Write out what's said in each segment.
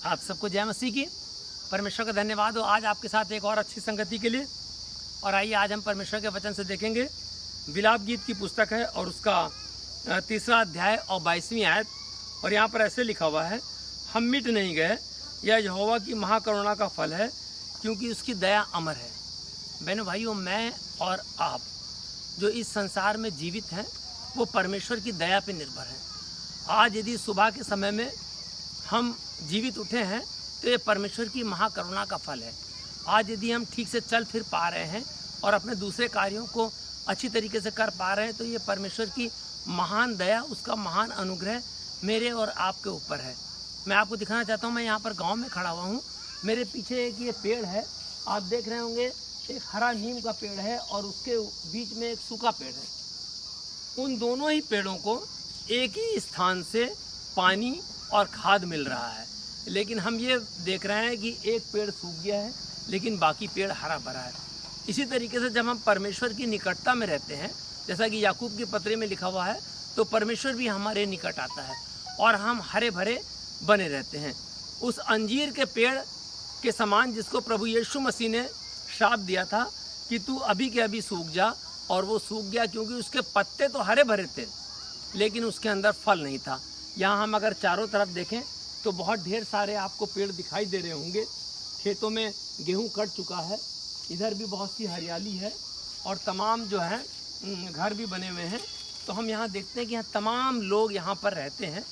आप सबको जय मसीह की। परमेश्वर का धन्यवाद हो आज आपके साथ एक और अच्छी संगति के लिए। और आइए आज हम परमेश्वर के वचन से देखेंगे। विलाप गीत की पुस्तक है और उसका 3रा अध्याय और 22वीं आयत। और यहाँ पर ऐसे लिखा हुआ है, हम मिट नहीं गए, यह यहोवा की महाकरुणा का फल है, क्योंकि उसकी दया अमर है। बहनों भाइयों, मैं और आप जो इस संसार में जीवित हैं वो परमेश्वर की दया पे निर्भर हैं। आज यदि सुबह के समय में हम जीवित उठे हैं तो ये परमेश्वर की महाकरुणा का फल है। आज यदि हम ठीक से चल फिर पा रहे हैं और अपने दूसरे कार्यों को अच्छी तरीके से कर पा रहे हैं तो ये परमेश्वर की महान दया, उसका महान अनुग्रह मेरे और आपके ऊपर है। मैं आपको दिखाना चाहता हूँ, मैं यहाँ पर गांव में खड़ा हुआ हूँ। मेरे पीछे एक ये पेड़ है, आप देख रहे होंगे, एक हरा नीम का पेड़ है और उसके बीच में एक सूखा पेड़ है। उन दोनों ही पेड़ों को एक ही स्थान से पानी और खाद मिल रहा है, लेकिन हम ये देख रहे हैं कि एक पेड़ सूख गया है लेकिन बाकी पेड़ हरा भरा है। इसी तरीके से जब हम परमेश्वर की निकटता में रहते हैं, जैसा कि याकूब की पत्री में लिखा हुआ है, तो परमेश्वर भी हमारे निकट आता है और हम हरे भरे बने रहते हैं। उस अंजीर के पेड़ के समान जिसको प्रभु यीशु मसीह ने श्राप दिया था कि तू अभी के अभी सूख जा, और वो सूख गया क्योंकि उसके पत्ते तो हरे भरे थे लेकिन उसके अंदर फल नहीं था। यहाँ हम अगर चारों तरफ देखें तो बहुत ढेर सारे आपको पेड़ दिखाई दे रहे होंगे। खेतों में गेहूं कट चुका है, इधर भी बहुत सी हरियाली है और तमाम जो है घर भी बने हुए हैं। तो हम यहाँ देखते हैं कि यहाँ तमाम लोग यहाँ पर रहते हैं।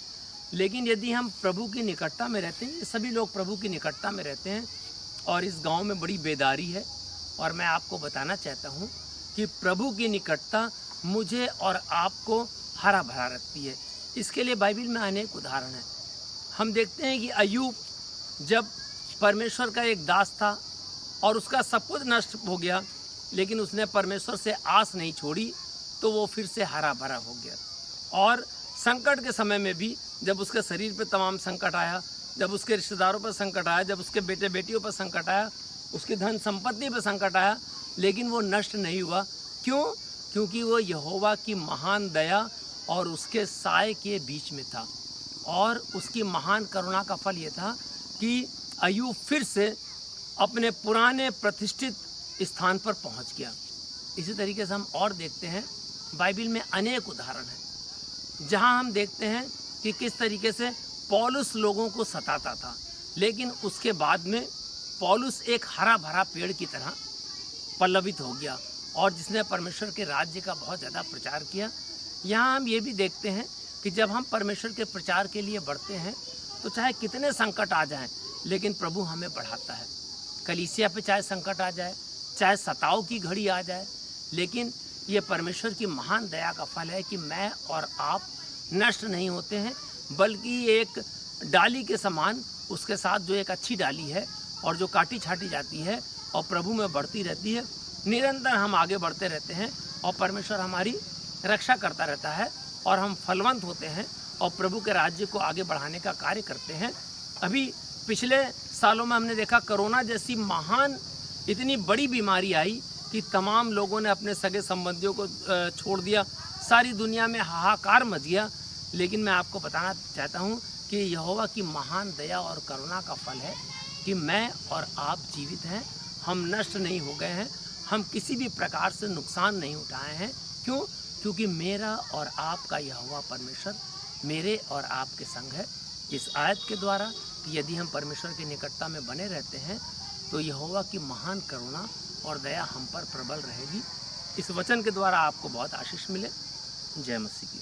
लेकिन यदि हम प्रभु की निकटता में रहते हैं, सभी लोग प्रभु की निकटता में रहते हैं और इस गांव में बड़ी बेदारी है। और मैं आपको बताना चाहता हूँ कि प्रभु की निकटता मुझे और आपको हरा भरा रखती है। इसके लिए बाइबल में अनेक उदाहरण हैं। हम देखते हैं कि अय्यूब जब परमेश्वर का एक दास था और उसका सब कुछ नष्ट हो गया, लेकिन उसने परमेश्वर से आस नहीं छोड़ी, तो वो फिर से हरा भरा हो गया। और संकट के समय में भी जब उसके शरीर पर तमाम संकट आया, जब उसके रिश्तेदारों पर संकट आया, जब उसके बेटे बेटियों पर संकट आया, उसकी धन संपत्ति पर संकट आया, लेकिन वो नष्ट नहीं हुआ। क्यों? क्योंकि वो यहोवा की महान दया और उसके साए के बीच में था। और उसकी महान करुणा का फल ये था कि अय्यूब फिर से अपने पुराने प्रतिष्ठित स्थान पर पहुंच गया। इसी तरीके से हम और देखते हैं, बाइबल में अनेक उदाहरण हैं जहां हम देखते हैं कि किस तरीके से पौलुस लोगों को सताता था, लेकिन उसके बाद में पौलुस एक हरा भरा पेड़ की तरह पल्लवित हो गया और जिसने परमेश्वर के राज्य का बहुत ज़्यादा प्रचार किया। यहाँ हम ये भी देखते हैं कि जब हम परमेश्वर के प्रचार के लिए बढ़ते हैं तो चाहे कितने संकट आ जाएं, लेकिन प्रभु हमें बढ़ाता है। कलीसिया पे चाहे संकट आ जाए, चाहे सताव की घड़ी आ जाए, लेकिन ये परमेश्वर की महान दया का फल है कि मैं और आप नष्ट नहीं होते हैं, बल्कि एक डाली के समान उसके साथ जो एक अच्छी डाली है और जो काटी छाटी जाती है और प्रभु में बढ़ती रहती है, निरंतर हम आगे बढ़ते रहते हैं और परमेश्वर हमारी रक्षा करता रहता है और हम फलवंत होते हैं और प्रभु के राज्य को आगे बढ़ाने का कार्य करते हैं। अभी पिछले सालों में हमने देखा कोरोना जैसी महान इतनी बड़ी बीमारी आई कि तमाम लोगों ने अपने सगे संबंधियों को छोड़ दिया, सारी दुनिया में हाहाकार मच गया। लेकिन मैं आपको बताना चाहता हूँ कि यहोवा की महान दया और करुणा का फल है कि मैं और आप जीवित हैं, हम नष्ट नहीं हो गए हैं, हम किसी भी प्रकार से नुकसान नहीं उठाए हैं। क्यों? क्योंकि मेरा और आपका यहोवा परमेश्वर मेरे और आपके संग है। इस आयत के द्वारा कि यदि हम परमेश्वर की निकटता में बने रहते हैं तो यहोवा की महान करुणा और दया हम पर प्रबल रहेगी। इस वचन के द्वारा आपको बहुत आशीष मिले। जय मसीह की।